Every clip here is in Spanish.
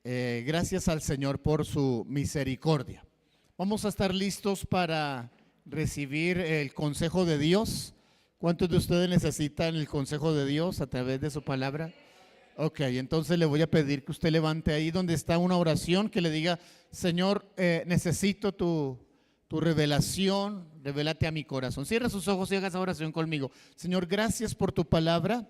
Gracias al Señor por su misericordia. Vamos a estar listos para recibir el consejo de Dios. ¿Cuántos de ustedes necesitan el consejo de Dios a través de su palabra? Ok, entonces le voy a pedir que usted levante ahí donde está una oración, que le diga: Señor, necesito tu revelación, revélate a mi corazón. Cierra sus ojos y haga esa oración conmigo. Señor, gracias por tu palabra.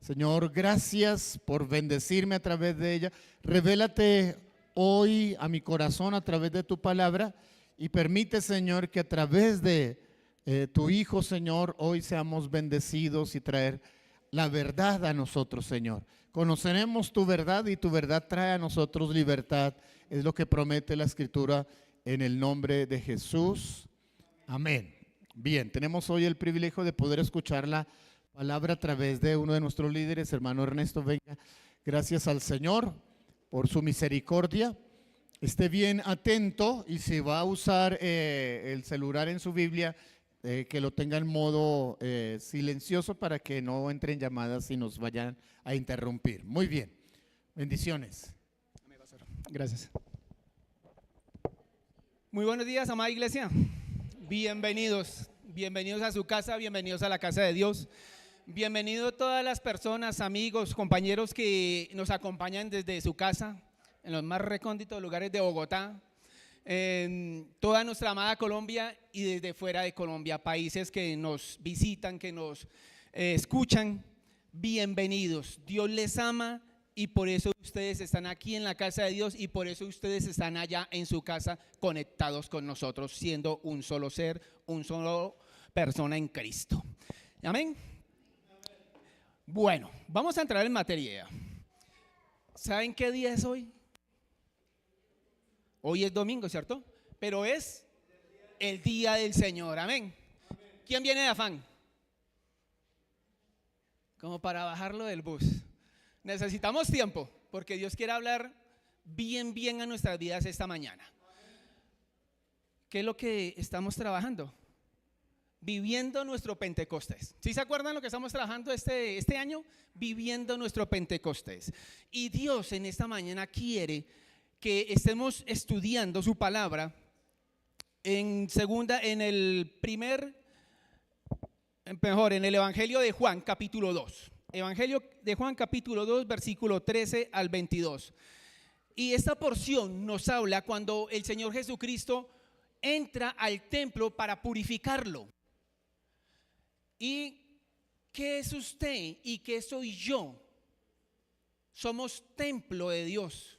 Señor, gracias por bendecirme a través de ella. Revélate hoy a mi corazón a través de tu palabra y permite, Señor, que a través de tu Hijo, Señor, hoy seamos bendecidos y traer la verdad a nosotros, Señor. Conoceremos tu verdad y tu verdad trae a nosotros libertad. Es lo que promete la Escritura en el nombre de Jesús. Amén. Bien, tenemos hoy el privilegio de poder escuchar la palabra a través de uno de nuestros líderes, hermano Ernesto. Venga, gracias al Señor por su misericordia. Esté bien atento y si va a usar el celular en su Biblia, que lo tenga en modo silencioso para que no entren llamadas y nos vayan a interrumpir. Muy bien, bendiciones. Gracias. Muy buenos días, amada iglesia. Bienvenidos a su casa, bienvenidos a la casa de Dios. Bienvenidos todas las personas, amigos, compañeros que nos acompañan desde su casa, en los más recónditos lugares de Bogotá, en toda nuestra amada Colombia y desde fuera de Colombia, países que nos visitan, que nos escuchan. Bienvenidos. Dios les ama y por eso ustedes están aquí en la casa de Dios y por eso ustedes están allá en su casa conectados con nosotros, siendo un solo ser, un solo persona en Cristo. Amén. Bueno, vamos a entrar en materia. ¿Saben qué día es hoy? Hoy es domingo, ¿cierto? Pero es el día del Señor. Amén. ¿Quién viene de afán? Como para bajarlo del bus. Necesitamos tiempo, porque Dios quiere hablar bien a nuestras vidas esta mañana. ¿Qué es lo que estamos trabajando? Viviendo nuestro Pentecostés. ¿Sí se acuerdan lo que estamos trabajando este año? Viviendo nuestro Pentecostés. Y Dios en esta mañana quiere que estemos estudiando su palabra en el Evangelio de Juan, capítulo 2. Evangelio de Juan, capítulo 2, versículo 13 al 22. Y esta porción nos habla cuando el Señor Jesucristo entra al templo para purificarlo. ¿Y qué es usted y qué soy yo? Somos templo de Dios.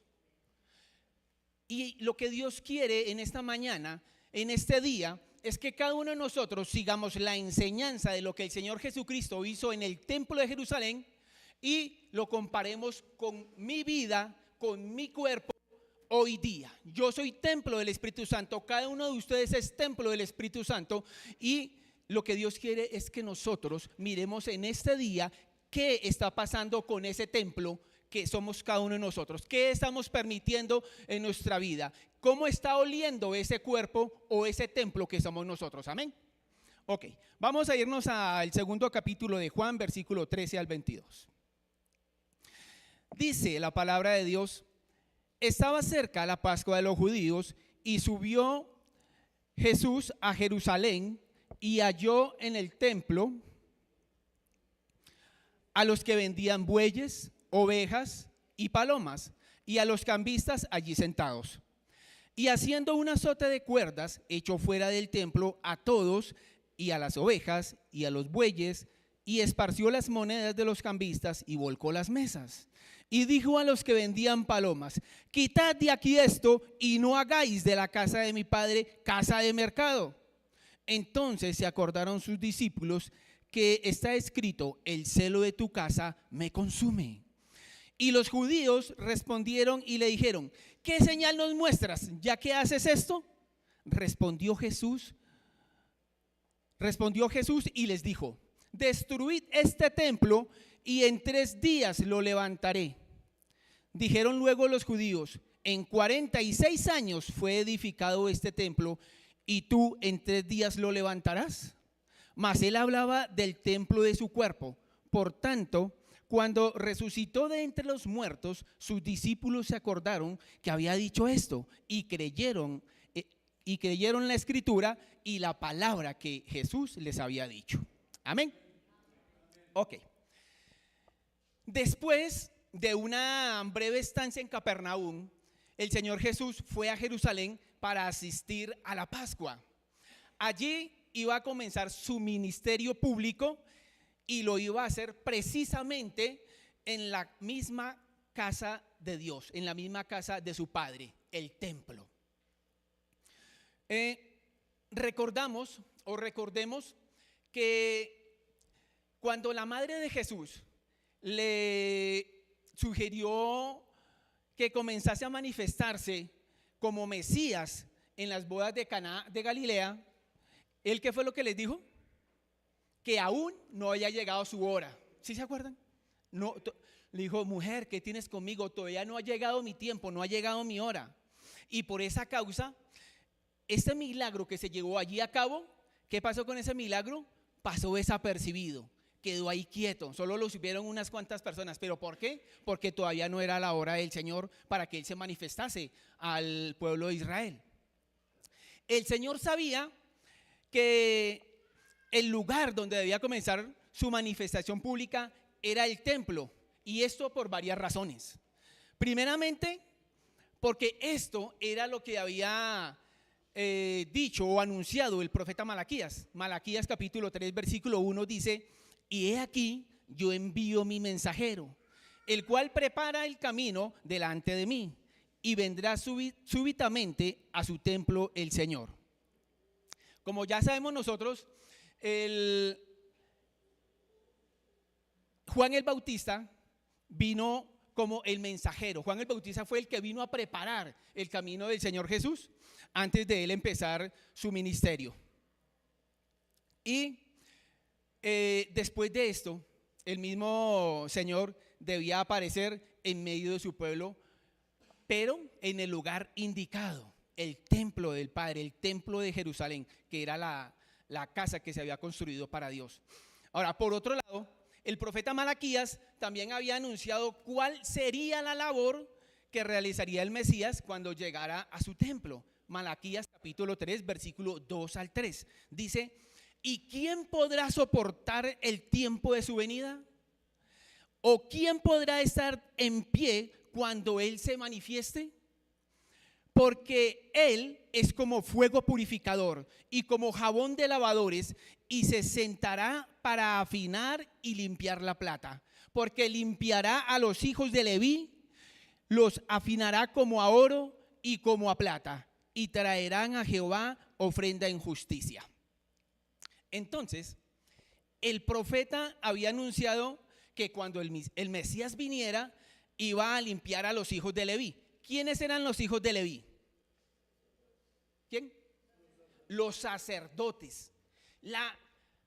Y lo que Dios quiere en esta mañana, en este día, es que cada uno de nosotros sigamos la enseñanza de lo que el Señor Jesucristo hizo en el templo de Jerusalén y lo comparemos con mi vida, con mi cuerpo hoy día. Yo soy templo del Espíritu Santo, cada uno de ustedes es templo del Espíritu Santo y lo que Dios quiere es que nosotros miremos en este día qué está pasando con ese templo que somos cada uno de nosotros. ¿Qué estamos permitiendo en nuestra vida? ¿Cómo está oliendo ese cuerpo o ese templo que somos nosotros? Amén. Ok, vamos a irnos al segundo capítulo de Juan, versículo 13 al 22. Dice la palabra de Dios: estaba cerca la Pascua de los judíos y subió Jesús a Jerusalén y halló en el templo a los que vendían bueyes, ovejas y palomas, y a los cambistas allí sentados. Y haciendo un azote de cuerdas, echó fuera del templo a todos, y a las ovejas, y a los bueyes, y esparció las monedas de los cambistas, y volcó las mesas. Y dijo a los que vendían palomas: quitad de aquí esto, y no hagáis de la casa de mi padre casa de mercado. Entonces se acordaron sus discípulos que está escrito: el celo de tu casa me consume. Y los judíos respondieron y le dijeron: ¿qué señal nos muestras, ya que haces esto? Respondió Jesús y les dijo: destruid este templo y en 3 días lo levantaré. Dijeron luego los judíos: en 46 años fue edificado este templo y tú en 3 días lo levantarás. Mas él hablaba del templo de su cuerpo. Por tanto, Cuando resucitó de entre los muertos, sus discípulos se acordaron que había dicho esto y creyeron la escritura y la palabra que Jesús les había dicho. Amén. Ok. Después de una breve estancia en Capernaum, el Señor Jesús fue a Jerusalén para asistir a la Pascua. Allí iba a comenzar su ministerio público y lo iba a hacer precisamente en la misma casa de Dios, en la misma casa de su Padre, el templo. Recordemos que cuando la madre de Jesús le sugirió que comenzase a manifestarse como Mesías en las bodas de Caná de Galilea, ¿él qué fue lo que les dijo? Que aún no había llegado su hora. ¿Sí se acuerdan? No, le dijo, mujer, ¿qué tienes conmigo? Todavía no ha llegado mi tiempo, no ha llegado mi hora. Y por esa causa, este milagro que se llevó allí a cabo, ¿qué pasó con ese milagro? Pasó desapercibido, quedó ahí quieto, solo lo supieron unas cuantas personas. ¿Pero por qué? Porque todavía no era la hora del Señor para que Él se manifestase al pueblo de Israel. El Señor sabía que el lugar donde debía comenzar su manifestación pública era el templo, y esto por varias razones. Primeramente, porque esto era lo que había dicho o anunciado el profeta Malaquías. Malaquías capítulo 3 versículo 1 dice: y he aquí, yo envío mi mensajero, el cual prepara el camino delante de mí, y vendrá súbitamente a su templo el Señor. Como ya sabemos nosotros, Juan el Bautista vino como el mensajero. Juan el Bautista fue el que vino a preparar el camino del Señor Jesús antes de él empezar su ministerio. Y después de esto, el mismo Señor debía aparecer en medio de su pueblo, pero en el lugar indicado, el templo del Padre, el templo de Jerusalén, que era la casa que se había construido para Dios. Ahora, por otro lado, el profeta Malaquías también había anunciado cuál sería la labor que realizaría el Mesías cuando llegara a su templo. Malaquías capítulo 3, versículo 2 al 3. Dice: ¿y quién podrá soportar el tiempo de su venida? ¿O quién podrá estar en pie cuando Él se manifieste? Porque Él es como fuego purificador y como jabón de lavadores, y se sentará para afinar y limpiar la plata. Porque limpiará a los hijos de Leví, los afinará como a oro y como a plata, y traerán a Jehová ofrenda en justicia. Entonces, el profeta había anunciado que cuando el Mesías viniera, iba a limpiar a los hijos de Leví. ¿Quiénes eran los hijos de Leví? ¿Quién? Los sacerdotes. La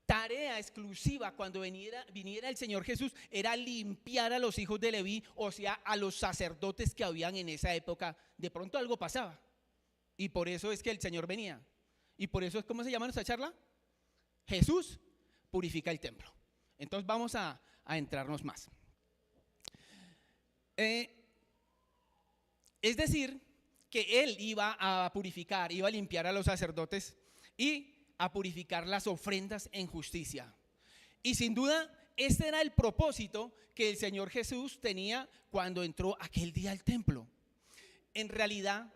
tarea exclusiva cuando viniera el Señor Jesús era limpiar a los hijos de Leví, o sea, a los sacerdotes que habían en esa época. De pronto algo pasaba, y por eso es que el Señor venía. Y por eso es, ¿cómo se llama nuestra charla? Jesús purifica el templo. Entonces vamos a entrarnos más. Es decir, que Él iba a purificar, iba a limpiar a los sacerdotes y a purificar las ofrendas en justicia. Y sin duda, este era el propósito que el Señor Jesús tenía cuando entró aquel día al templo. En realidad,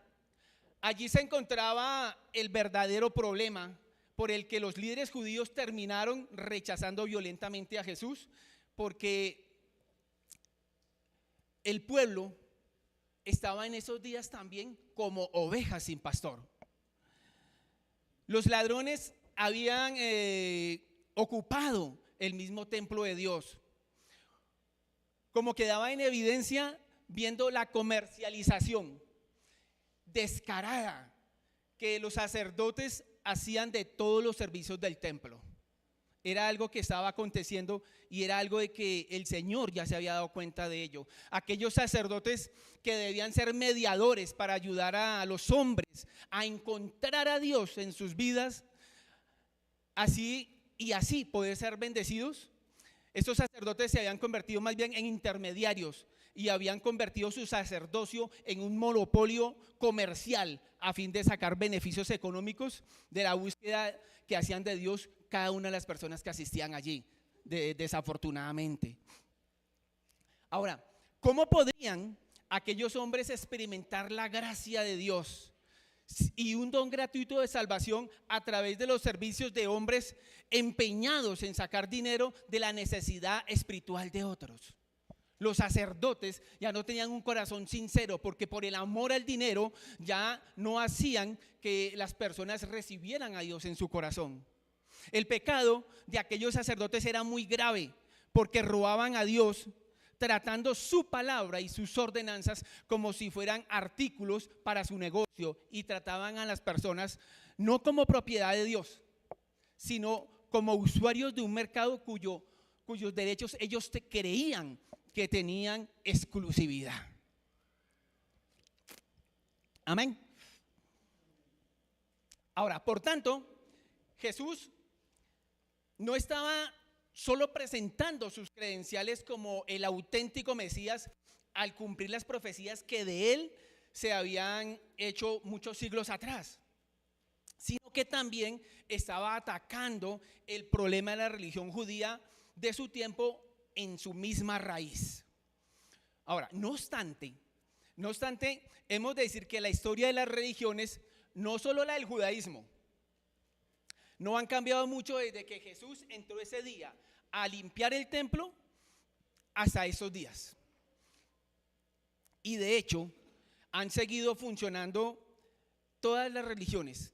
allí se encontraba el verdadero problema por el que los líderes judíos terminaron rechazando violentamente a Jesús, porque el pueblo estaba en esos días también como ovejas sin pastor. Los ladrones habían ocupado el mismo templo de Dios, como quedaba en evidencia viendo la comercialización descarada que los sacerdotes hacían de todos los servicios del templo. Era algo que estaba aconteciendo y era algo de que el Señor ya se había dado cuenta de ello. Aquellos sacerdotes que debían ser mediadores para ayudar a los hombres a encontrar a Dios en sus vidas, así poder ser bendecidos, Estos sacerdotes se habían convertido más bien en intermediarios y habían convertido su sacerdocio en un monopolio comercial a fin de sacar beneficios económicos de la búsqueda que hacían de Dios cada una de las personas que asistían allí, desafortunadamente. Ahora, ¿cómo podrían aquellos hombres experimentar la gracia de Dios y un don gratuito de salvación a través de los servicios de hombres empeñados en sacar dinero de la necesidad espiritual de otros? Los sacerdotes ya no tenían un corazón sincero, porque por el amor al dinero ya no hacían que las personas recibieran a Dios en su corazón. El pecado de aquellos sacerdotes era muy grave, porque robaban a Dios tratando su palabra y sus ordenanzas como si fueran artículos para su negocio, y trataban a las personas no como propiedad de Dios, sino como usuarios de un mercado cuyos derechos ellos creían que tenían exclusividad. Amén. Ahora, por tanto, Jesús no estaba solo presentando sus credenciales como el auténtico Mesías al cumplir las profecías que de él se habían hecho muchos siglos atrás, sino que también estaba atacando el problema de la religión judía de su tiempo en su misma raíz. Ahora, no obstante, hemos de decir que la historia de las religiones, no solo la del judaísmo, no han cambiado mucho desde que Jesús entró ese día a limpiar el templo hasta esos días. Y de hecho, han seguido funcionando todas las religiones.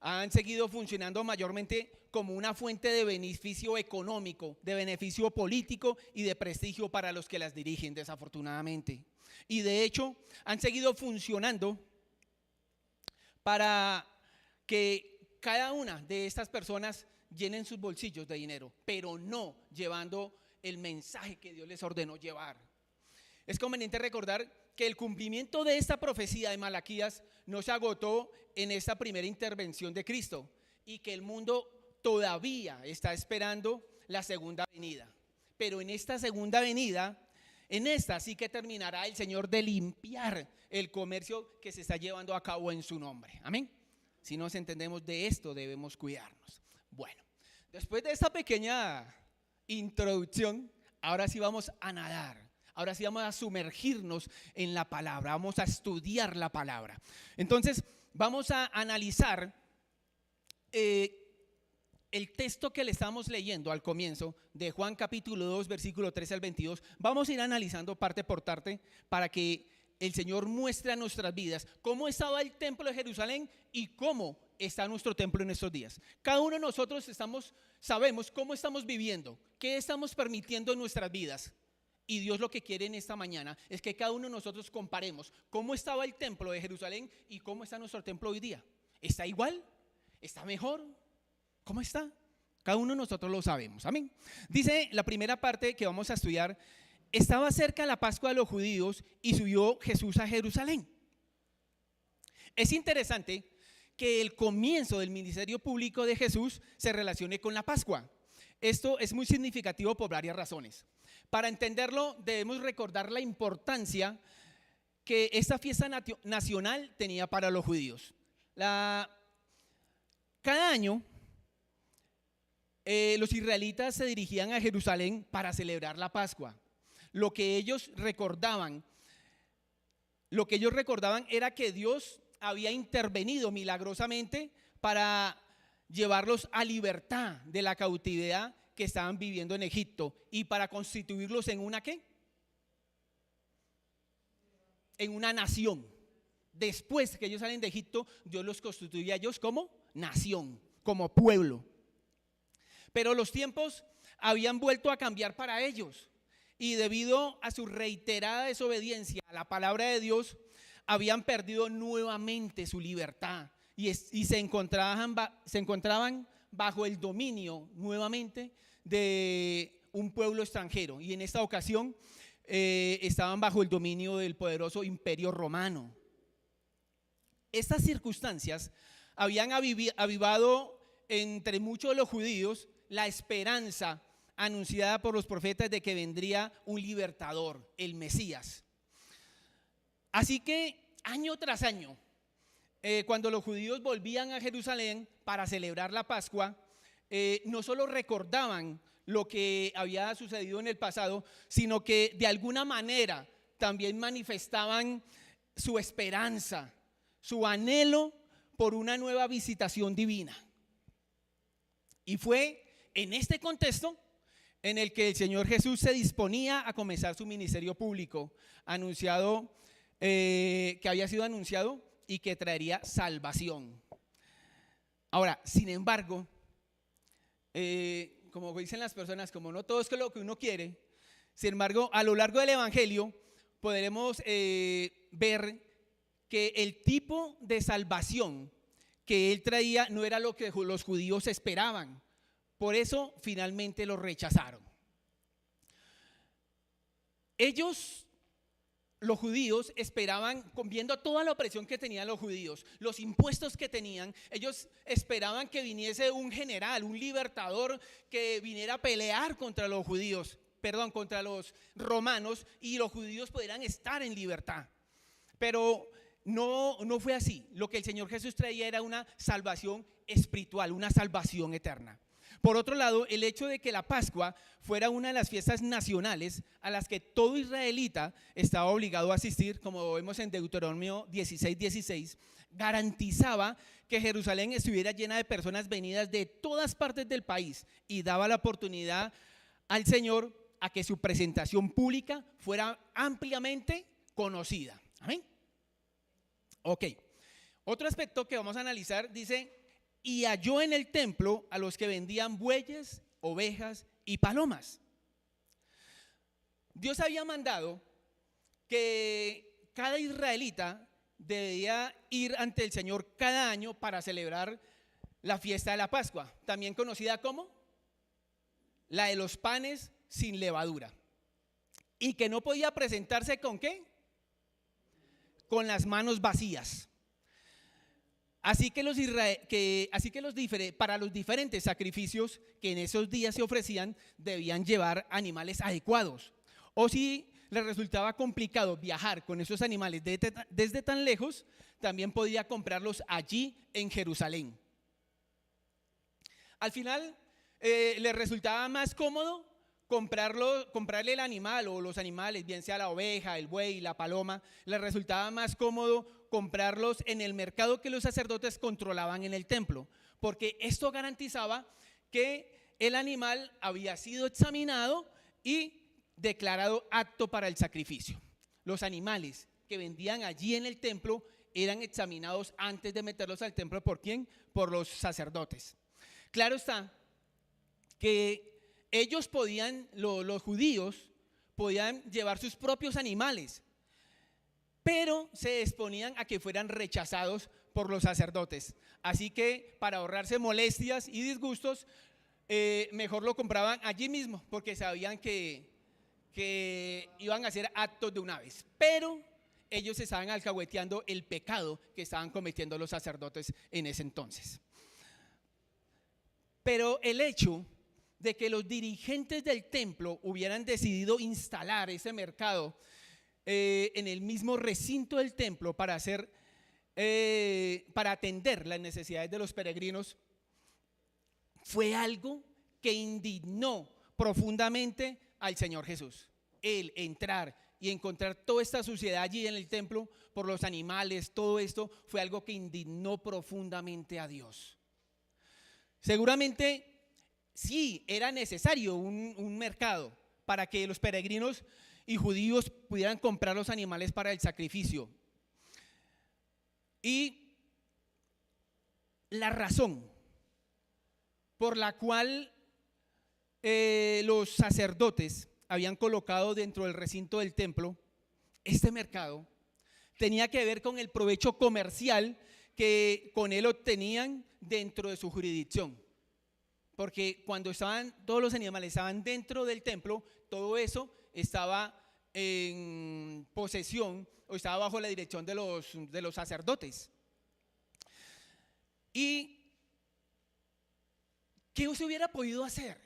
Han seguido funcionando mayormente como una fuente de beneficio económico, de beneficio político y de prestigio para los que las dirigen, desafortunadamente. Y de hecho, han seguido funcionando para que cada una de estas personas llenen sus bolsillos de dinero, pero no llevando el mensaje que Dios les ordenó llevar. Es conveniente recordar que el cumplimiento de esta profecía de Malaquías no se agotó en esta primera intervención de Cristo, y que el mundo todavía está esperando la segunda venida. Pero en esta segunda venida, en esta sí que terminará el Señor de limpiar el comercio que se está llevando a cabo en su nombre. Amén. Si nos entendemos de esto, debemos cuidarnos. Bueno, después de esta pequeña introducción, ahora sí vamos a nadar. Ahora sí vamos a sumergirnos en la palabra, vamos a estudiar la palabra. Entonces, vamos a analizar el texto que le estamos leyendo al comienzo de Juan capítulo 2, versículo 13 al 22. Vamos a ir analizando parte por parte para que el Señor muestre a nuestras vidas cómo estaba el templo de Jerusalén y cómo está nuestro templo en estos días. Cada uno de nosotros sabemos cómo estamos viviendo, qué estamos permitiendo en nuestras vidas. Y Dios lo que quiere en esta mañana es que cada uno de nosotros comparemos cómo estaba el templo de Jerusalén y cómo está nuestro templo hoy día. ¿Está igual? ¿Está mejor? ¿Cómo está? Cada uno de nosotros lo sabemos. Amén. Dice la primera parte que vamos a estudiar: estaba cerca la Pascua de los judíos y subió Jesús a Jerusalén. Es interesante que el comienzo del ministerio público de Jesús se relacione con la Pascua. Esto es muy significativo por varias razones. Para entenderlo, debemos recordar la importancia que esta fiesta nacional tenía para los judíos. Cada año los israelitas se dirigían a Jerusalén para celebrar la Pascua. Lo que ellos recordaban era que Dios había intervenido milagrosamente para llevarlos a libertad de la cautividad que estaban viviendo en Egipto y para constituirlos en una ¿qué? En una nación. Después que ellos salen de Egipto, Dios los constituye a ellos como nación, como pueblo. Pero los tiempos habían vuelto a cambiar para ellos, y debido a su reiterada desobediencia a la palabra de Dios, habían perdido nuevamente su libertad y se encontraban bajo el dominio nuevamente de un pueblo extranjero, y en esta ocasión estaban bajo el dominio del poderoso Imperio Romano. Estas circunstancias habían avivado entre muchos de los judíos la esperanza anunciada por los profetas de que vendría un libertador, el Mesías. Así que año tras año, cuando los judíos volvían a Jerusalén para celebrar la Pascua, no solo recordaban lo que había sucedido en el pasado, sino que de alguna manera también manifestaban su esperanza, su anhelo por una nueva visitación divina. Y fue en este contexto en el que el Señor Jesús se disponía a comenzar su ministerio público, que había sido anunciado y que traería salvación. Ahora, sin embargo, como dicen las personas, como no todo es lo que uno quiere, sin embargo, a lo largo del Evangelio podremos ver que el tipo de salvación que él traía no era lo que los judíos esperaban. Por eso finalmente lo rechazaron. Los judíos esperaban, viendo toda la opresión que tenían los judíos, los impuestos que tenían, ellos esperaban que viniese un general, un libertador que viniera a pelear contra los judíos, contra los romanos, y los judíos pudieran estar en libertad. Pero no fue así. Lo que el Señor Jesús traía era una salvación espiritual, una salvación eterna. Por otro lado, el hecho de que la Pascua fuera una de las fiestas nacionales a las que todo israelita estaba obligado a asistir, como vemos en Deuteronomio 16:16, garantizaba que Jerusalén estuviera llena de personas venidas de todas partes del país y daba la oportunidad al Señor a que su presentación pública fuera ampliamente conocida. Amén. Ok. Otro aspecto que vamos a analizar dice: y halló en el templo a los que vendían bueyes, ovejas y palomas. Dios había mandado que cada israelita debía ir ante el Señor cada año para celebrar la fiesta de la Pascua, también conocida como la de los panes sin levadura, y que no podía presentarse ¿con qué? Con las manos vacías. Así que para los diferentes sacrificios que en esos días se ofrecían, debían llevar animales adecuados. O si les resultaba complicado viajar con esos animales desde tan lejos, también podía comprarlos allí en Jerusalén. Al final, les resultaba más cómodo comprarle el animal o los animales, bien sea la oveja, el buey, la paloma, les resultaba más cómodo comprarlos en el mercado que los sacerdotes controlaban en el templo, porque esto garantizaba que el animal había sido examinado y declarado apto para el sacrificio. Los animales que vendían allí en el templo eran examinados antes de meterlos al templo. ¿Por quién? Por los sacerdotes. Claro está que ellos los judíos podían llevar sus propios animales, pero se exponían a que fueran rechazados por los sacerdotes. Así que para ahorrarse molestias y disgustos, mejor lo compraban allí mismo, porque sabían que iban a hacer actos de una vez. Pero ellos estaban alcahueteando el pecado que estaban cometiendo los sacerdotes en ese entonces. Pero el hecho de que los dirigentes del templo hubieran decidido instalar ese mercado en el mismo recinto del templo para atender las necesidades de los peregrinos, fue algo que indignó profundamente al Señor Jesús. El entrar y encontrar toda esta suciedad allí en el templo por los animales, todo esto fue algo que indignó profundamente a Dios. Seguramente sí era necesario un mercado para que los peregrinos y judíos pudieran comprar los animales para el sacrificio. Y la razón por la cual los sacerdotes habían colocado dentro del recinto del templo este mercado tenía que ver con el provecho comercial que con él obtenían dentro de su jurisdicción. Porque cuando todos los animales estaban dentro del templo, todo eso estaba en posesión o estaba bajo la dirección de los sacerdotes. ¿Y qué se hubiera podido hacer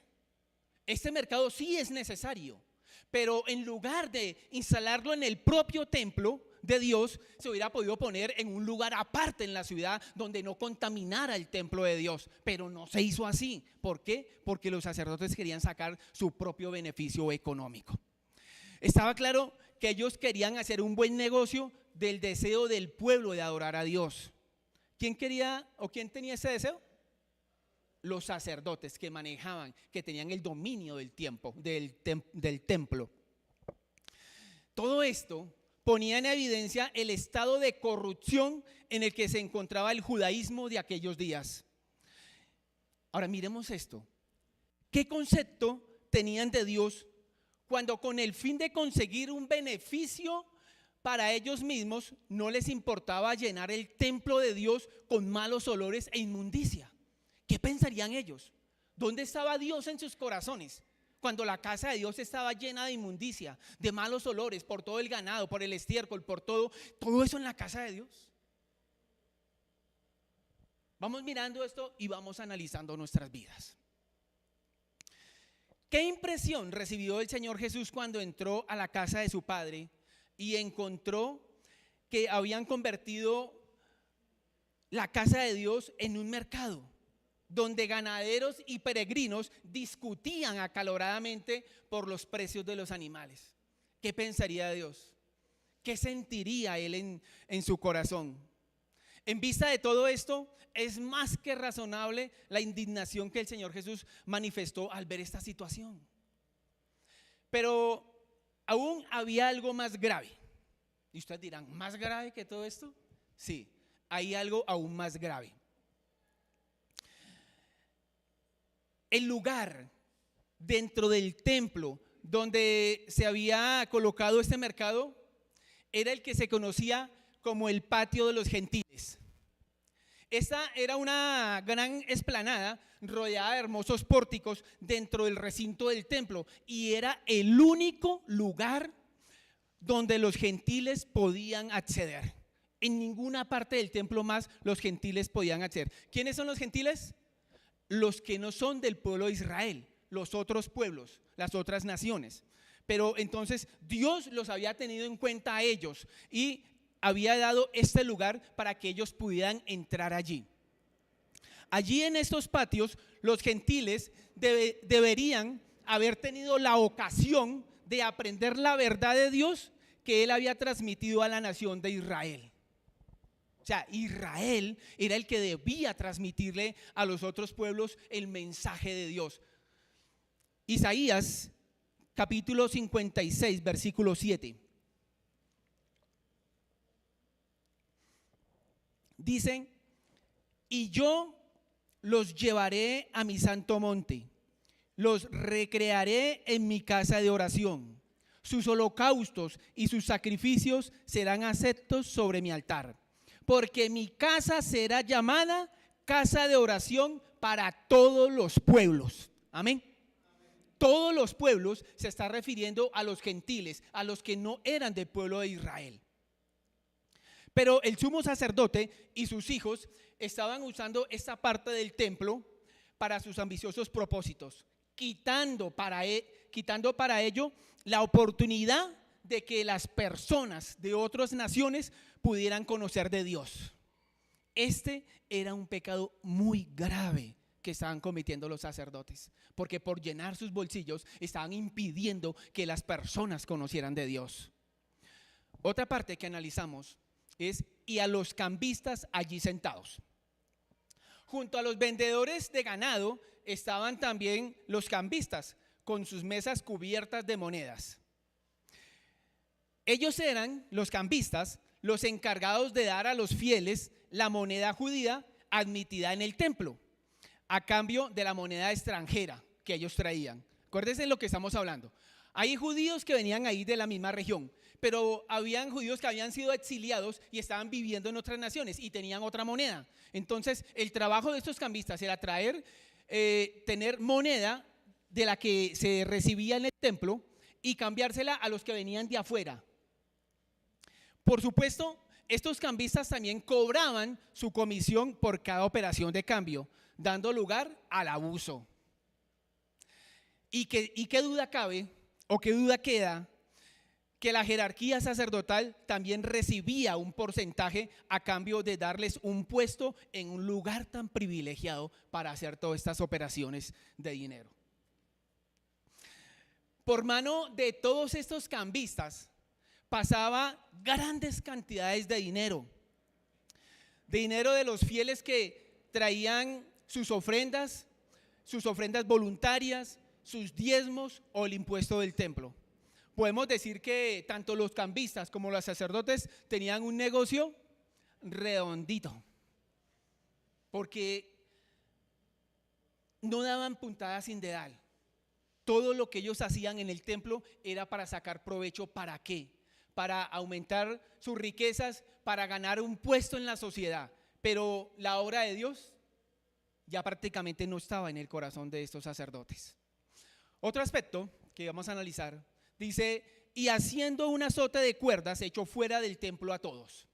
Este mercado sí es necesario, pero en lugar de instalarlo en el propio templo de Dios, se hubiera podido poner en un lugar aparte en la ciudad donde no contaminara el templo de Dios. Pero no se hizo así. ¿Por qué? Porque los sacerdotes querían sacar su propio beneficio económico. Estaba claro que ellos querían hacer un buen negocio del deseo del pueblo de adorar a Dios. ¿Quién quería o quién tenía ese deseo? Los sacerdotes que manejaban, que tenían el dominio del tiempo, del templo. Todo esto ponía en evidencia el estado de corrupción en el que se encontraba el judaísmo de aquellos días. Ahora miremos esto. ¿Qué concepto tenían de Dios cuando, con el fin de conseguir un beneficio para ellos mismos, no les importaba llenar el templo de Dios con malos olores e inmundicia? ¿Qué pensarían ellos? ¿Dónde estaba Dios en sus corazones cuando la casa de Dios estaba llena de inmundicia, de malos olores, por todo el ganado, por el estiércol, por todo eso en la casa de Dios? Vamos mirando esto y vamos analizando nuestras vidas. ¿Qué impresión recibió el Señor Jesús cuando entró a la casa de su Padre y encontró que habían convertido la casa de Dios en un mercado, donde ganaderos y peregrinos discutían acaloradamente por los precios de los animales? ¿Qué pensaría Dios? ¿Qué sentiría Él en su corazón? En vista de todo esto, es más que razonable la indignación que el Señor Jesús manifestó al ver esta situación. Pero aún había algo más grave. Y ustedes dirán, ¿más grave que todo esto? Sí, hay algo aún más grave. El lugar dentro del templo donde se había colocado este mercado era el que se conocía como el patio de los gentiles. Esta era una gran explanada rodeada de hermosos pórticos dentro del recinto del templo, y era el único lugar donde los gentiles podían acceder. En ninguna parte del templo más los gentiles podían acceder. ¿Quiénes son los gentiles? Los que no son del pueblo de Israel, los otros pueblos, las otras naciones. Pero entonces Dios los había tenido en cuenta a ellos y había dado este lugar para que ellos pudieran entrar allí. Allí en estos patios los gentiles deberían haber tenido la ocasión de aprender la verdad de Dios que Él había transmitido a la nación de Israel. O sea, Israel era el que debía transmitirle a los otros pueblos el mensaje de Dios. Isaías capítulo 56, versículo 7. Dicen: y yo los llevaré a mi santo monte, los recrearé en mi casa de oración. Sus holocaustos y sus sacrificios serán aceptos sobre mi altar, porque mi casa será llamada casa de oración para todos los pueblos. Amén. Todos los pueblos se está refiriendo a los gentiles, a los que no eran del pueblo de Israel. Pero el sumo sacerdote y sus hijos estaban usando esta parte del templo para sus ambiciosos propósitos, quitando para ello la oportunidad de que las personas de otras naciones pudieran conocer de Dios. Este era un pecado muy grave que estaban cometiendo los sacerdotes, porque por llenar sus bolsillos estaban impidiendo que las personas conocieran de Dios. Otra parte que analizamos es: y a los cambistas allí sentados. Junto a los vendedores de ganado estaban también los cambistas, con sus mesas cubiertas de monedas. Ellos eran, los cambistas, los encargados de dar a los fieles la moneda judía admitida en el templo, a cambio de la moneda extranjera que ellos traían. Acuérdense de lo que estamos hablando. Hay judíos que venían ahí de la misma región, pero habían judíos que habían sido exiliados y estaban viviendo en otras naciones y tenían otra moneda. Entonces el trabajo de estos cambistas era tener moneda de la que se recibía en el templo y cambiársela a los que venían de afuera. Por supuesto, estos cambistas también cobraban su comisión por cada operación de cambio, dando lugar al abuso. Y qué duda cabe, o qué duda queda, que la jerarquía sacerdotal también recibía un porcentaje a cambio de darles un puesto en un lugar tan privilegiado para hacer todas estas operaciones de dinero. Por mano de todos estos cambistas pasaba grandes cantidades de dinero de los fieles que traían sus ofrendas voluntarias, sus diezmos o el impuesto del templo. Podemos decir que tanto los cambistas como los sacerdotes tenían un negocio redondito, porque no daban puntada sin dedal. Todo lo que ellos hacían en el templo era para sacar provecho. ¿Para qué? Para aumentar sus riquezas, para ganar un puesto en la sociedad. Pero la obra de Dios ya prácticamente no estaba en el corazón de estos sacerdotes. Otro aspecto que vamos a analizar dice: y haciendo un azote de cuerdas echó fuera del templo a todos.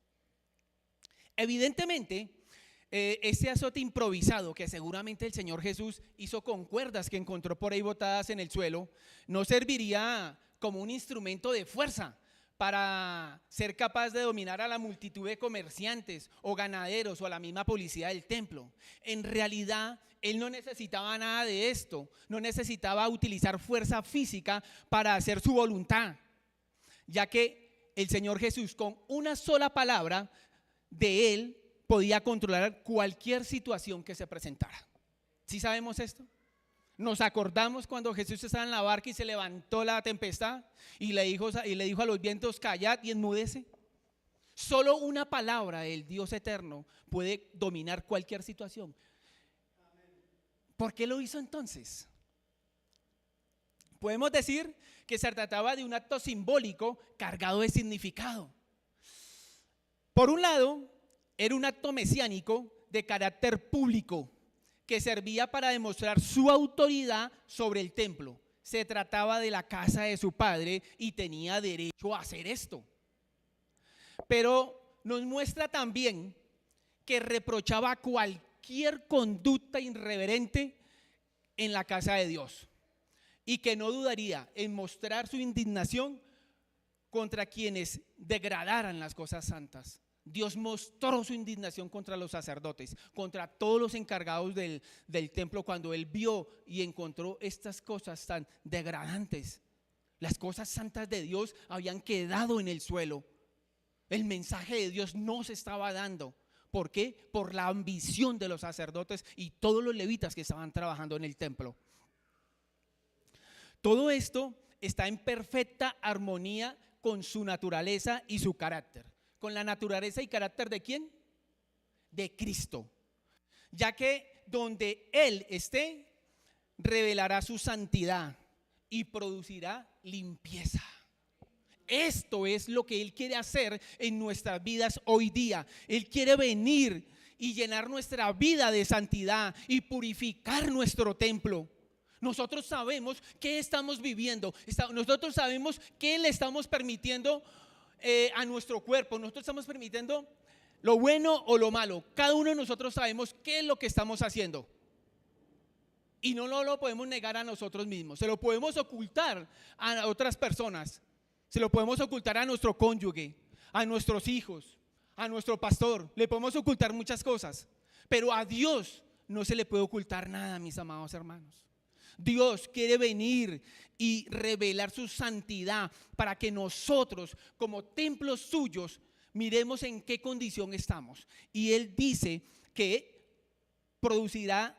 Evidentemente, este azote improvisado que seguramente el Señor Jesús hizo con cuerdas que encontró por ahí botadas en el suelo, no serviría como un instrumento de fuerza para ser capaz de dominar a la multitud de comerciantes o ganaderos o a la misma policía del templo. En realidad, él no necesitaba nada de esto, no necesitaba utilizar fuerza física para hacer su voluntad, ya que el Señor Jesús con una sola palabra de él podía controlar cualquier situación que se presentara. ¿Sí sabemos esto? Nos acordamos cuando Jesús estaba en la barca y se levantó la tempestad y le dijo a los vientos: callad y enmudece. Solo una palabra del Dios eterno puede dominar cualquier situación. ¿Por qué lo hizo entonces? Podemos decir que se trataba de un acto simbólico cargado de significado. Por un lado, era un acto mesiánico de carácter público que servía para demostrar su autoridad sobre el templo. Se trataba de la casa de su padre y tenía derecho a hacer esto. Pero nos muestra también que reprochaba cualquier conducta irreverente en la casa de Dios y que no dudaría en mostrar su indignación contra quienes degradaran las cosas santas. Dios mostró su indignación contra los sacerdotes, contra todos los encargados del templo, cuando él vio y encontró estas cosas tan degradantes. Las cosas santas de Dios habían quedado en el suelo. El mensaje de Dios no se estaba dando. ¿Por qué? Por la ambición de los sacerdotes y todos los levitas que estaban trabajando en el templo. Todo esto está en perfecta armonía con su naturaleza y su carácter. ¿Con la naturaleza y carácter de quién? De Cristo. Ya que donde Él esté, revelará su santidad y producirá limpieza. Esto es lo que Él quiere hacer en nuestras vidas hoy día. Él quiere venir y llenar nuestra vida de santidad y purificar nuestro templo. Nosotros sabemos qué estamos viviendo, nosotros sabemos qué le estamos permitiendo a nuestro cuerpo, nosotros estamos permitiendo lo bueno o lo malo. Cada uno de nosotros sabemos qué es lo que estamos haciendo y no lo podemos negar a nosotros mismos. Se lo podemos ocultar a otras personas, se lo podemos ocultar a nuestro cónyuge, a nuestros hijos, a nuestro pastor. Le podemos ocultar muchas cosas, pero a Dios no se le puede ocultar nada, mis amados hermanos. Dios quiere venir y revelar su santidad para que nosotros, como templos suyos, miremos en qué condición estamos. Y Él dice que producirá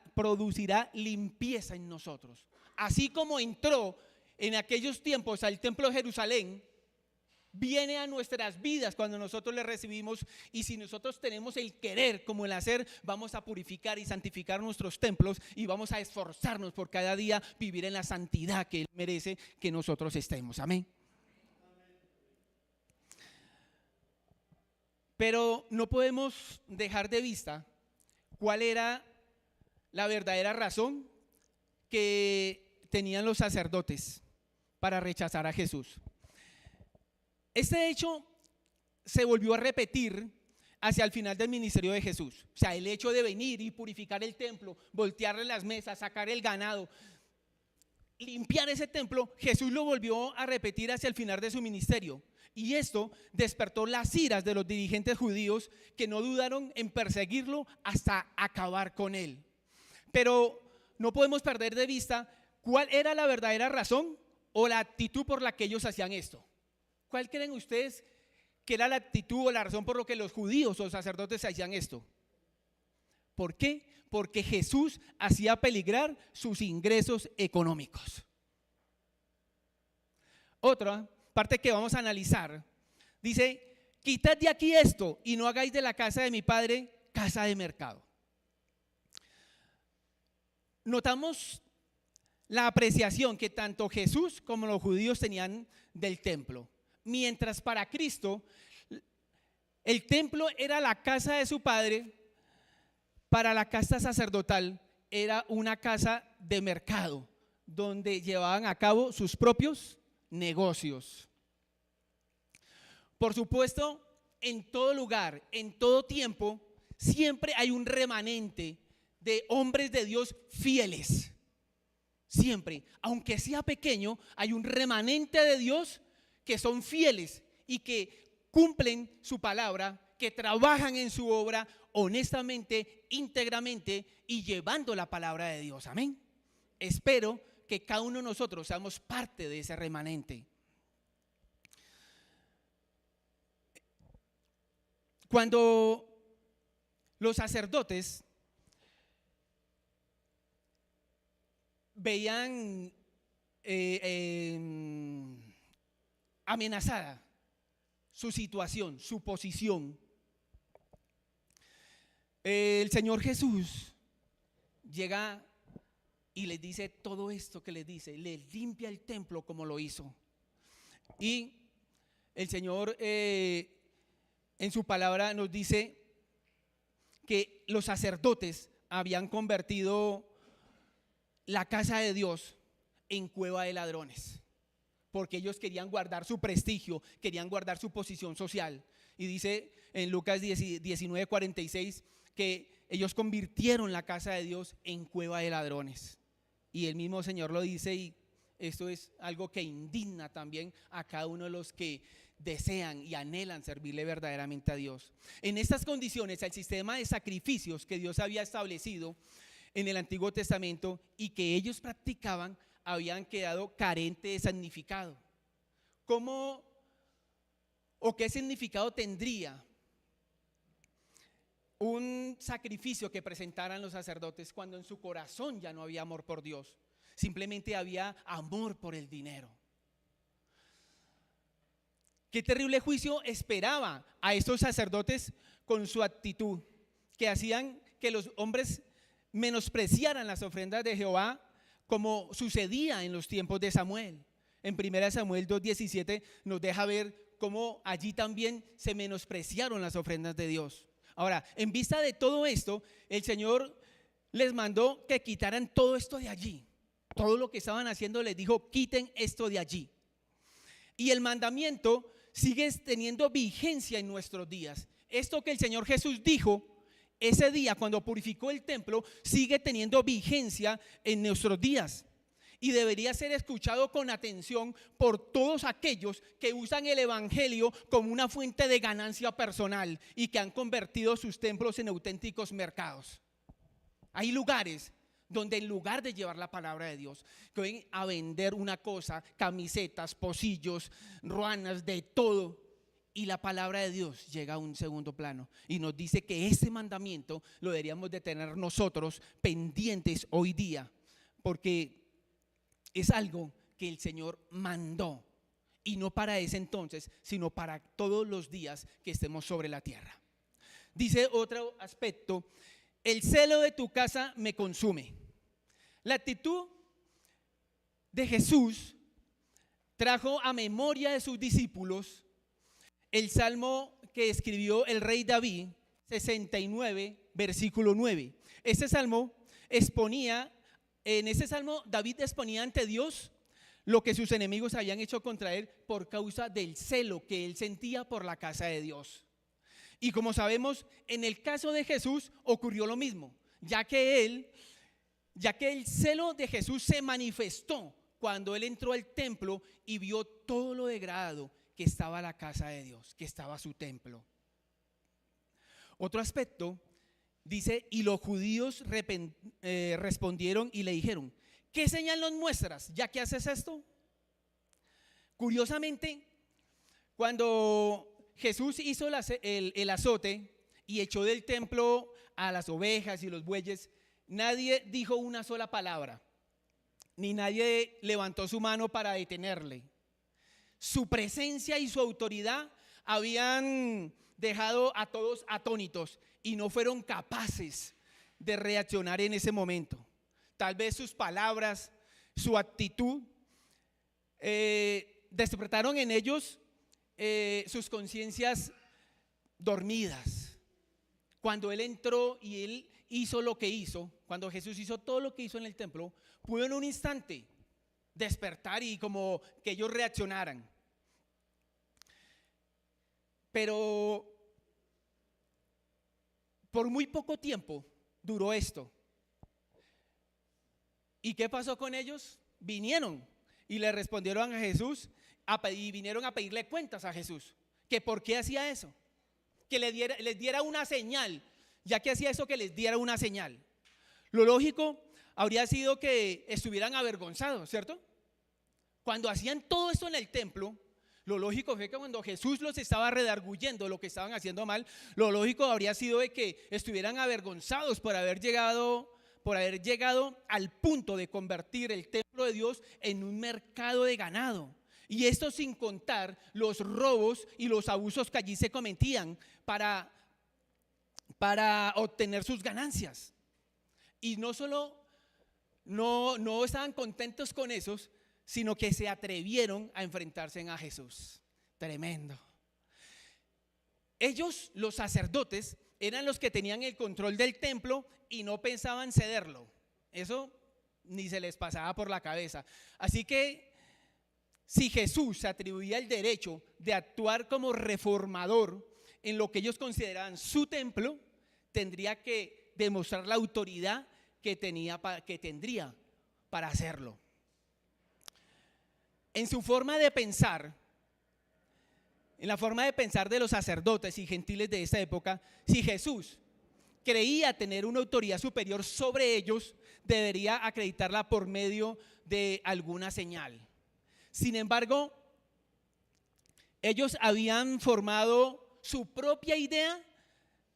limpieza en nosotros. Así como entró en aquellos tiempos al templo de Jerusalén, viene a nuestras vidas cuando nosotros le recibimos, y si nosotros tenemos el querer como el hacer, vamos a purificar y santificar nuestros templos y vamos a esforzarnos por cada día vivir en la santidad que Él merece que nosotros estemos. Amén. Pero no podemos dejar de vista cuál era la verdadera razón que tenían los sacerdotes para rechazar a Jesús. Este hecho se volvió a repetir hacia el final del ministerio de Jesús. O sea, el hecho de venir y purificar el templo, voltearle las mesas, sacar el ganado, limpiar ese templo, Jesús lo volvió a repetir hacia el final de su ministerio. Y esto despertó las iras de los dirigentes judíos, que no dudaron en perseguirlo hasta acabar con él. Pero no podemos perder de vista cuál era la verdadera razón o la actitud por la que ellos hacían esto. ¿Cuál creen ustedes que era la actitud o la razón por la que los judíos o sacerdotes hacían esto? ¿Por qué? Porque Jesús hacía peligrar sus ingresos económicos. Otra parte que vamos a analizar dice: quitad de aquí esto y no hagáis de la casa de mi padre casa de mercado. Notamos la apreciación que tanto Jesús como los judíos tenían del templo. Mientras para Cristo el templo era la casa de su padre, para la casta sacerdotal era una casa de mercado donde llevaban a cabo sus propios negocios. Por supuesto, en todo lugar, en todo tiempo, siempre hay un remanente de hombres de Dios fieles. Siempre, aunque sea pequeño, hay un remanente de Dios que son fieles y que cumplen su palabra, que trabajan en su obra honestamente, íntegramente y llevando la palabra de Dios. Amén. Espero que cada uno de nosotros seamos parte de ese remanente. Cuando los sacerdotes veían amenazada su situación, su posición, el Señor Jesús llega y les dice todo esto que les dice, les limpia el templo como lo hizo. Y el Señor en su palabra nos dice que los sacerdotes habían convertido la casa de Dios en cueva de ladrones, porque ellos querían guardar su prestigio, querían guardar su posición social. Y dice en Lucas 19:46 que ellos convirtieron la casa de Dios en cueva de ladrones. Y el mismo Señor lo dice, y esto es algo que indigna también a cada uno de los que desean y anhelan servirle verdaderamente a Dios. En estas condiciones, el sistema de sacrificios que Dios había establecido en el Antiguo Testamento y que ellos practicaban habían quedado carente de significado. ¿Cómo o qué significado tendría un sacrificio que presentaran los sacerdotes cuando en su corazón ya no había amor por Dios? Simplemente había amor por el dinero. Qué terrible juicio esperaba a estos sacerdotes con su actitud, que hacían que los hombres menospreciaran las ofrendas de Jehová, como sucedía en los tiempos de Samuel. En 1 Samuel 2:17 nos deja ver cómo allí también se menospreciaron las ofrendas de Dios. Ahora, en vista de todo esto, el Señor les mandó que quitaran todo esto de allí. Todo lo que estaban haciendo les dijo: quiten esto de allí. Y el mandamiento sigue teniendo vigencia en nuestros días. Esto que el Señor Jesús dijo ese día cuando purificó el templo sigue teniendo vigencia en nuestros días y debería ser escuchado con atención por todos aquellos que usan el evangelio como una fuente de ganancia personal y que han convertido sus templos en auténticos mercados. Hay lugares donde en lugar de llevar la palabra de Dios, que ven a vender una cosa, camisetas, pocillos, ruanas, de todo, y la palabra de Dios llega a un segundo plano y nos dice que ese mandamiento lo deberíamos de tener nosotros pendientes hoy día, porque es algo que el Señor mandó, y no para ese entonces, sino para todos los días que estemos sobre la tierra. Dice otro aspecto: el celo de tu casa me consume. La actitud de Jesús trajo a memoria de sus discípulos el salmo que escribió el rey David, 69, versículo 9. Este salmo David exponía ante Dios lo que sus enemigos habían hecho contra él por causa del celo que él sentía por la casa de Dios. Y como sabemos, en el caso de Jesús ocurrió lo mismo, ya que el celo de Jesús se manifestó cuando él entró al templo y vio todo lo degradado que estaba la casa de Dios, que estaba su templo. Otro aspecto dice, y los judíos respondieron y le dijeron, ¿qué señal nos muestras ya que haces esto? Curiosamente, cuando Jesús hizo el azote y echó del templo a las ovejas y los bueyes, nadie dijo una sola palabra, ni nadie levantó su mano para detenerle. Su presencia y su autoridad habían dejado a todos atónitos y no fueron capaces de reaccionar en ese momento. Tal vez sus palabras, su actitud, despertaron en ellos sus conciencias dormidas. Cuando él entró y él hizo lo que hizo, cuando Jesús hizo todo lo que hizo en el templo, pudo en un instante despertar y como que ellos reaccionaran. Pero por muy poco tiempo duró esto. ¿Y qué pasó con ellos? Vinieron y le respondieron a Jesús y vinieron a pedirle cuentas a Jesús. Que por qué hacía eso. Que les diera una señal. Ya que hacía eso, que les diera una señal. Lo lógico habría sido que estuvieran avergonzados, ¿cierto? Cuando hacían todo esto en el templo, lo lógico fue que cuando Jesús los estaba redarguyendo lo que estaban haciendo mal, lo lógico habría sido de que estuvieran avergonzados por haber llegado al punto de convertir el templo de Dios en un mercado de ganado. Y esto sin contar los robos y los abusos que allí se cometían para obtener sus ganancias. Y no solo no estaban contentos con esos, sino que se atrevieron a enfrentarse a Jesús. Tremendo. Ellos, los sacerdotes, eran los que tenían el control del templo y no pensaban cederlo. Eso ni se les pasaba por la cabeza. Así que si Jesús se atribuía el derecho de actuar como reformador en lo que ellos consideraban su templo, tendría que demostrar la autoridad que tendría para hacerlo. En su forma de pensar, en la forma de pensar de los sacerdotes y gentiles de esa época, si Jesús creía tener una autoridad superior sobre ellos, debería acreditarla por medio de alguna señal. Sin embargo, ellos habían formado su propia idea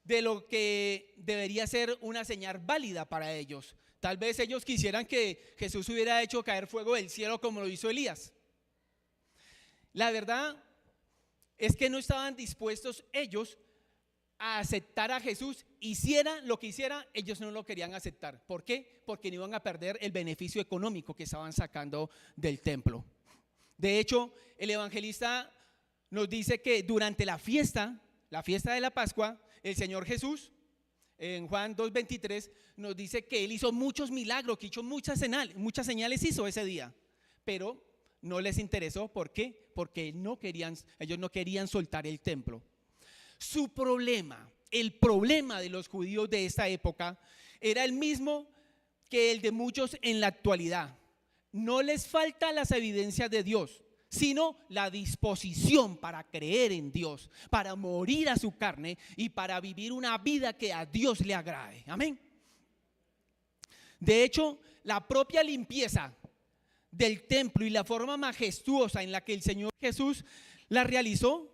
de lo que debería ser una señal válida para ellos. Tal vez ellos quisieran que Jesús hubiera hecho caer fuego del cielo como lo hizo Elías. La verdad es que no estaban dispuestos ellos a aceptar a Jesús. Hiciera lo que hiciera, ellos no lo querían aceptar. ¿Por qué? Porque no iban a perder el beneficio económico que estaban sacando del templo. De hecho, el evangelista nos dice que durante la fiesta de la Pascua, el Señor Jesús, en Juan 2:23, nos dice que Él hizo muchos milagros, que hizo muchas señales hizo ese día, pero no les interesó. ¿Por qué? Porque ellos no querían soltar el templo. Su problema, el problema de los judíos de esta época, era el mismo que el de muchos en la actualidad. No les falta las evidencias de Dios, sino la disposición para creer en Dios, para morir a su carne y para vivir una vida que a Dios le agrade. Amén. De hecho, la propia limpieza del templo y la forma majestuosa en la que el Señor Jesús la realizó,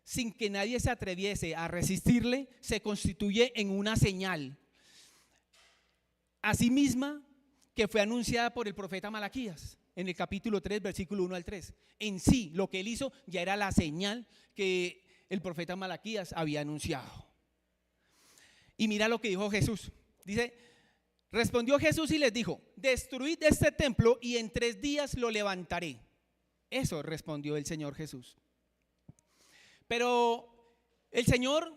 sin que nadie se atreviese a resistirle, se constituye en una señal, asimisma que fue anunciada por el profeta Malaquías en el capítulo 3, versículo 1 al 3. En sí, lo que él hizo ya era la señal que el profeta Malaquías había anunciado. Y mira lo que dijo Jesús. Dice: respondió Jesús y les dijo: destruid este templo y en 3 días lo levantaré. Eso respondió el Señor Jesús. Pero el Señor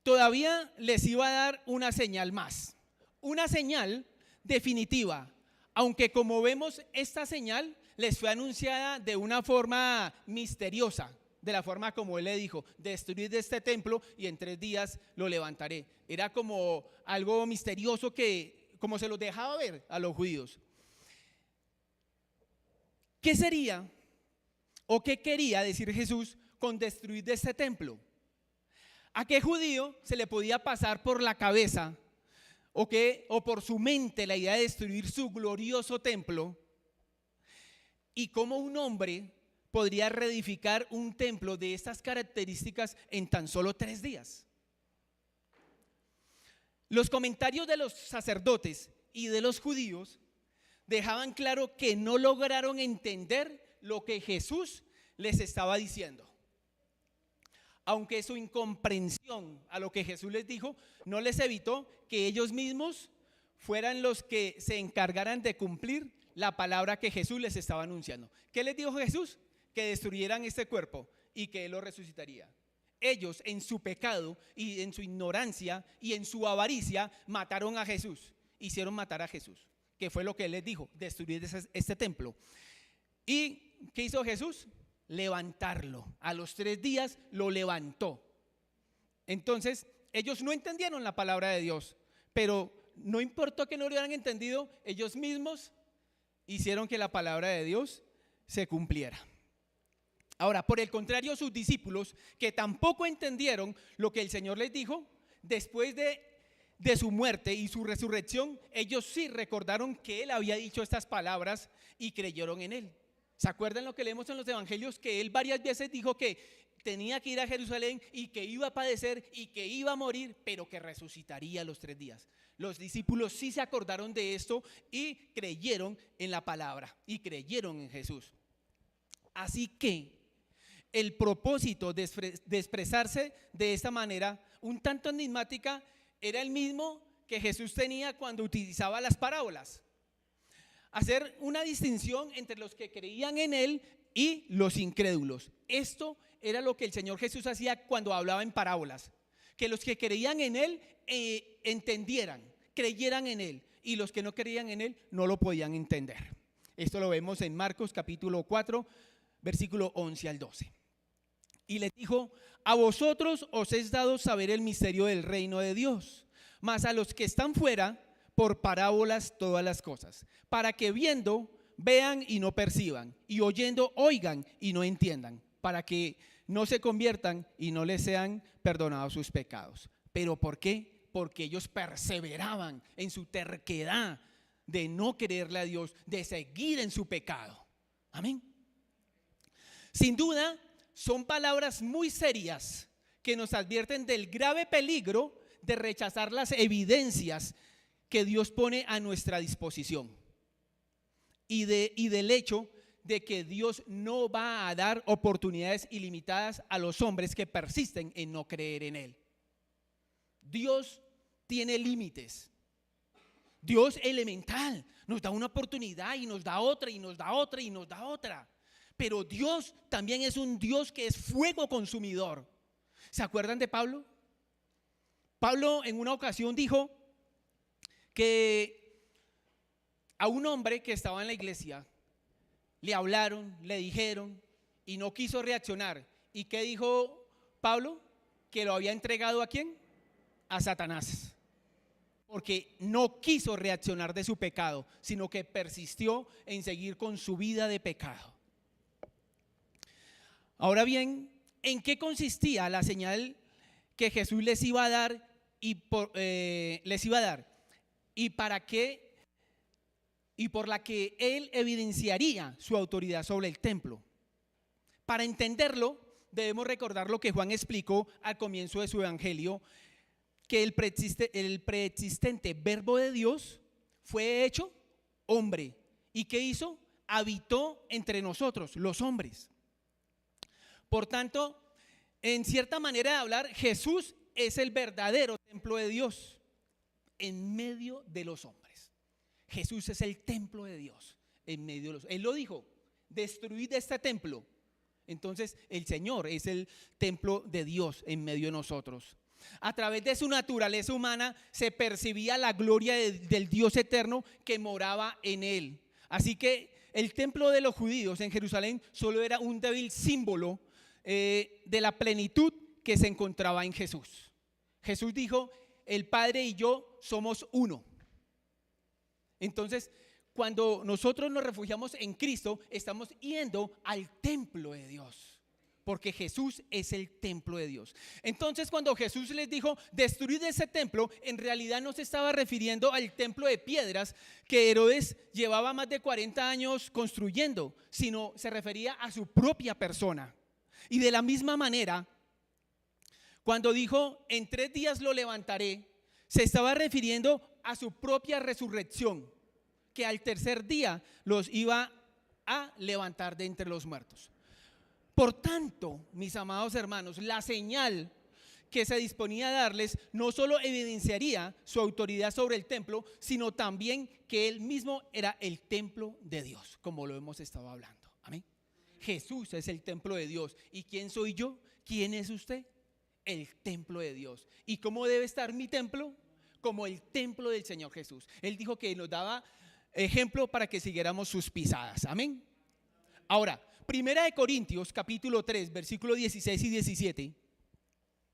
todavía les iba a dar una señal más, una señal definitiva, aunque como vemos esta señal les fue anunciada de una forma misteriosa, de la forma como él le dijo: destruid este templo y en 3 días lo levantaré. Era como algo misterioso que como se los dejaba ver a los judíos. ¿Qué sería o qué quería decir Jesús con destruir de este templo? ¿A qué judío se le podía pasar por la cabeza o por su mente la idea de destruir su glorioso templo? ¿Y cómo un hombre podría reedificar un templo de estas características en tan solo 3 días? Los comentarios de los sacerdotes y de los judíos dejaban claro que no lograron entender lo que Jesús les estaba diciendo. Aunque su incomprensión a lo que Jesús les dijo no les evitó que ellos mismos fueran los que se encargaran de cumplir la palabra que Jesús les estaba anunciando. ¿Qué les dijo Jesús? Que destruyeran este cuerpo y que Él lo resucitaría. Ellos en su pecado y en su ignorancia y en su avaricia mataron a Jesús, hicieron matar a Jesús, que fue lo que Él les dijo, destruir este templo. ¿Y qué hizo Jesús? Levantarlo. A los 3 días lo levantó. Entonces ellos no entendieron la palabra de Dios, pero no importó que no lo hubieran entendido, ellos mismos hicieron que la palabra de Dios se cumpliera. Ahora, por el contrario, sus discípulos, que tampoco entendieron lo que el Señor les dijo, después de su muerte y su resurrección, ellos sí recordaron que Él había dicho estas palabras y creyeron en Él. ¿Se acuerdan lo que leemos en los evangelios? Que Él varias veces dijo que tenía que ir a Jerusalén y que iba a padecer y que iba a morir, pero que resucitaría a los 3 días. Los discípulos sí se acordaron de esto y creyeron en la palabra y creyeron en Jesús. Así que el propósito de expresarse de esta manera, un tanto enigmática, era el mismo que Jesús tenía cuando utilizaba las parábolas. Hacer una distinción entre los que creían en Él y los incrédulos. Esto era lo que el Señor Jesús hacía cuando hablaba en parábolas. Que los que creían en Él entendieran, creyeran en Él, y los que no creían en Él no lo podían entender. Esto lo vemos en Marcos capítulo 4, versículo 11 al 12. Y les dijo: a vosotros os es dado saber el misterio del reino de Dios, mas a los que están fuera, por parábolas todas las cosas, para que viendo vean y no perciban, y oyendo oigan y no entiendan, para que no se conviertan y no les sean perdonados sus pecados. ¿Pero por qué? Porque ellos perseveraban en su terquedad de no creerle a Dios, de seguir en su pecado. Amén. Sin duda, son palabras muy serias que nos advierten del grave peligro de rechazar las evidencias que Dios pone a nuestra disposición y del hecho de que Dios no va a dar oportunidades ilimitadas a los hombres que persisten en no creer en Él. Dios tiene límites. Dios elemental nos da una oportunidad y nos da otra y nos da otra y nos da otra. Pero Dios también es un Dios que es fuego consumidor. ¿Se acuerdan de Pablo? Pablo en una ocasión dijo que a un hombre que estaba en la iglesia le hablaron, le dijeron y no quiso reaccionar. ¿Y qué dijo Pablo? Que lo había entregado ¿a quién? A Satanás. Porque no quiso reaccionar de su pecado, sino que persistió en seguir con su vida de pecado. Ahora bien, ¿en qué consistía la señal que Jesús les iba a dar y para qué y por la que Él evidenciaría su autoridad sobre el templo? Para entenderlo, debemos recordar lo que Juan explicó al comienzo de su evangelio, que el preexistente verbo de Dios fue hecho hombre. ¿Y qué hizo? Habitó entre nosotros, los hombres. Por tanto, en cierta manera de hablar, Jesús es el verdadero templo de Dios en medio de los hombres. Jesús es el templo de Dios en medio de los hombres. Él lo dijo: destruid este templo. Entonces el Señor es el templo de Dios en medio de nosotros. A través de su naturaleza humana se percibía la gloria del Dios eterno que moraba en Él. Así que el templo de los judíos en Jerusalén solo era un débil símbolo de la plenitud que se encontraba en Jesús. Jesús dijo: el Padre y yo somos uno. Entonces, cuando nosotros nos refugiamos en Cristo, estamos yendo al templo de Dios, porque Jesús es el templo de Dios. Entonces, cuando Jesús les dijo destruid ese templo, en realidad no se estaba refiriendo al templo de piedras que Herodes llevaba más de 40 años construyendo, sino se refería a su propia persona. Y de la misma manera, cuando dijo en 3 días lo levantaré, se estaba refiriendo a su propia resurrección, que al tercer día los iba a levantar de entre los muertos. Por tanto, mis amados hermanos, la señal que se disponía a darles no solo evidenciaría su autoridad sobre el templo, sino también que él mismo era el templo de Dios, como lo hemos estado hablando. Amén. Jesús es el templo de Dios. ¿Y quién soy yo? ¿Quién es usted? El templo de Dios. ¿Y cómo debe estar mi templo? Como el templo del Señor Jesús. Él dijo que nos daba ejemplo para que siguiéramos sus pisadas. Amén. Ahora, Primera de Corintios capítulo 3 versículos 16 y 17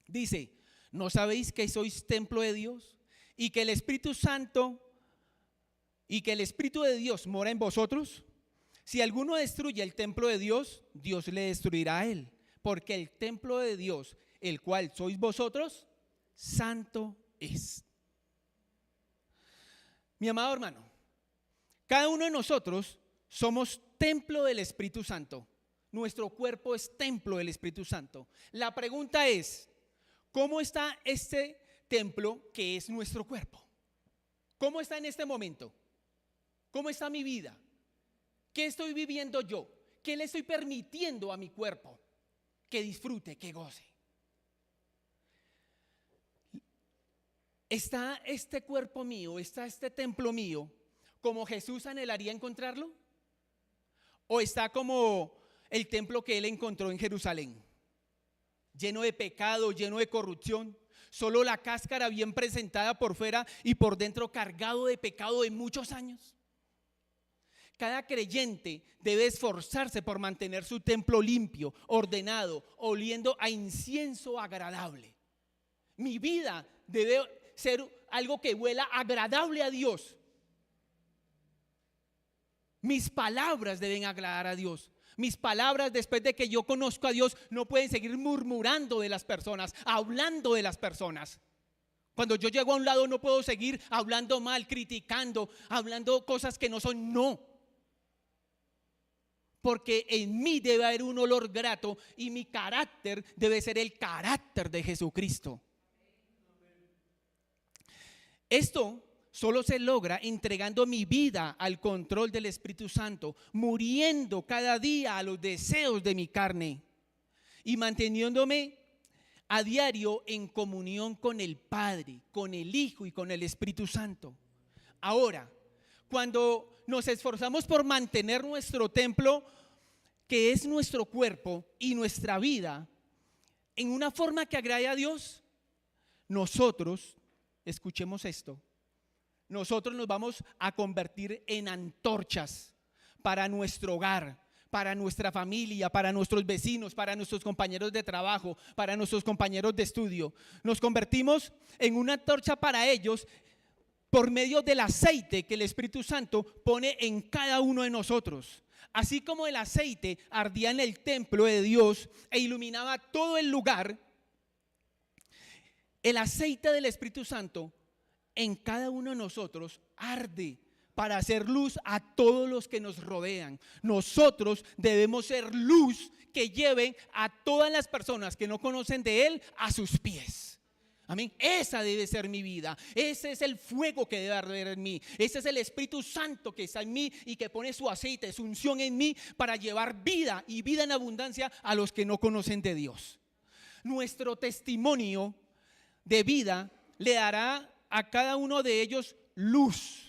dice: ¿no sabéis que sois templo de Dios y que el Espíritu Santo y que el Espíritu de Dios mora en vosotros? Si alguno destruye el templo de Dios, Dios le destruirá a él, porque el templo de Dios, el cual sois vosotros, santo es. Mi amado hermano, cada uno de nosotros somos templo del Espíritu Santo. Nuestro cuerpo es templo del Espíritu Santo. La pregunta es, ¿cómo está este templo que es nuestro cuerpo? ¿Cómo está en este momento? ¿Cómo está mi vida? ¿Qué estoy viviendo yo? ¿Qué le estoy permitiendo a mi cuerpo que disfrute, que goce? ¿Está este cuerpo mío, está este templo mío como Jesús anhelaría encontrarlo? ¿O está como el templo que él encontró en Jerusalén? Lleno de pecado, lleno de corrupción, solo la cáscara bien presentada por fuera y por dentro cargado de pecado de muchos años. Cada creyente debe esforzarse por mantener su templo limpio, ordenado, oliendo a incienso agradable. Mi vida debe ser algo que huela agradable a Dios. Mis palabras deben agradar a Dios. Mis palabras, después de que yo conozco a Dios, no pueden seguir murmurando de las personas, hablando de las personas. Cuando yo llego a un lado no puedo seguir hablando mal, criticando, hablando cosas que no son, no. Porque en mí debe haber un olor grato y mi carácter debe ser el carácter de Jesucristo. Esto solo se logra entregando mi vida al control del Espíritu Santo, muriendo cada día a los deseos de mi carne y manteniéndome a diario en comunión con el Padre, con el Hijo y con el Espíritu Santo. Ahora, cuando nos esforzamos por mantener nuestro templo, que es nuestro cuerpo y nuestra vida, en una forma que agrade a Dios, nosotros, escuchemos esto, nosotros nos vamos a convertir en antorchas para nuestro hogar, para nuestra familia, para nuestros vecinos, para nuestros compañeros de trabajo, para nuestros compañeros de estudio. Nos convertimos en una antorcha para ellos por medio del aceite que el Espíritu Santo pone en cada uno de nosotros. Así como el aceite ardía en el templo de Dios e iluminaba todo el lugar, el aceite del Espíritu Santo en cada uno de nosotros arde para hacer luz a todos los que nos rodean. Nosotros debemos ser luz que lleve a todas las personas que no conocen de Él a sus pies. Amén. Esa debe ser mi vida. Ese es el fuego que debe arder en mí. Ese es el Espíritu Santo que está en mí y que pone su aceite, su unción en mí para llevar vida y vida en abundancia a los que no conocen de Dios. Nuestro testimonio de vida le dará a cada uno de ellos luz.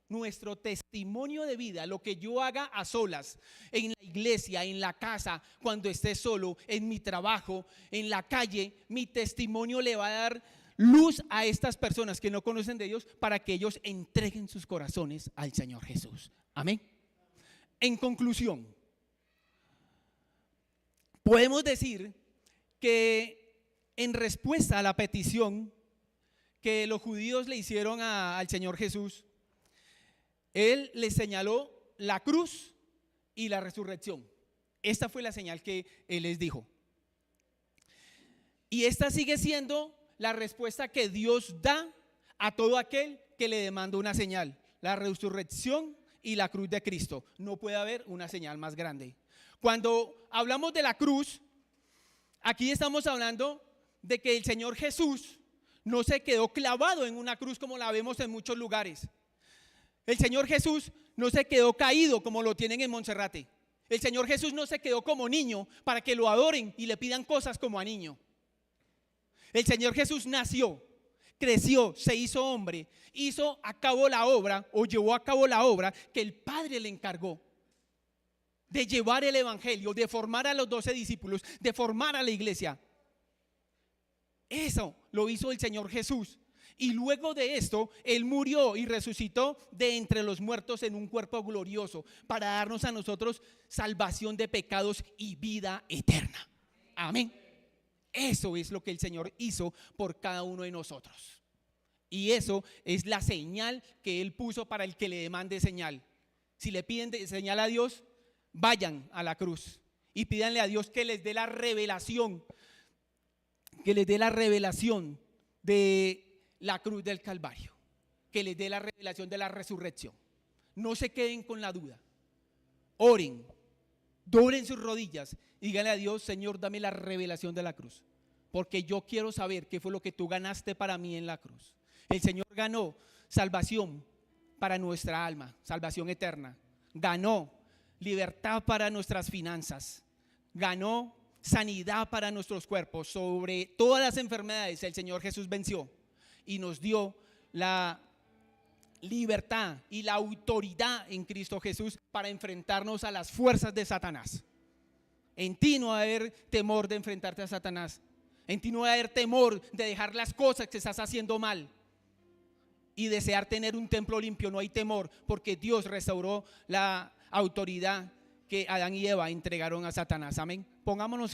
Nuestro testimonio de vida, lo que yo haga a solas, en la iglesia, en la casa, cuando esté solo, en mi trabajo, en la calle, mi testimonio le va a dar luz a estas personas que no conocen de Dios para que ellos entreguen sus corazones al Señor Jesús. Amén. En conclusión, podemos decir que en respuesta a la petición que los judíos le hicieron al Señor Jesús, Él les señaló la cruz y la resurrección. Esta fue la señal que Él les dijo. Y esta sigue siendo la respuesta que Dios da a todo aquel que le demanda una señal: la resurrección y la cruz de Cristo. No puede haber una señal más grande. Cuando hablamos de la cruz, aquí estamos hablando de que el Señor Jesús no se quedó clavado en una cruz como la vemos en muchos lugares. El Señor Jesús no se quedó caído como lo tienen en Monserrate. El Señor Jesús no se quedó como niño para que lo adoren y le pidan cosas como a niño. El Señor Jesús nació, creció, se hizo hombre, hizo a cabo la obra o llevó a cabo la obra que el Padre le encargó, de llevar el evangelio, de formar a los 12 discípulos, de formar a la iglesia. Eso lo hizo el Señor Jesús. Y luego de esto, Él murió y resucitó de entre los muertos en un cuerpo glorioso para darnos a nosotros salvación de pecados y vida eterna. Amén. Eso es lo que el Señor hizo por cada uno de nosotros. Y eso es la señal que Él puso para el que le demande señal. Si le piden señal a Dios, vayan a la cruz y pídanle a Dios que les dé la revelación, de la cruz del Calvario, que les dé la revelación de la resurrección. No se queden con la duda. Oren, doblen sus rodillas y díganle a Dios: Señor, dame la revelación de la cruz, porque yo quiero saber qué fue lo que tú ganaste para mí en la cruz. El Señor ganó salvación para nuestra alma, salvación eterna. Ganó libertad para nuestras finanzas. Ganó sanidad para nuestros cuerpos. Sobre todas las enfermedades el Señor Jesús venció y nos dio la libertad y la autoridad en Cristo Jesús para enfrentarnos a las fuerzas de Satanás. En ti no va a haber temor de enfrentarte a Satanás. En ti no va a haber temor de dejar las cosas que estás haciendo mal y desear tener un templo limpio. No hay temor, porque Dios restauró la autoridad que Adán y Eva entregaron a Satanás. Amén. Pongámonos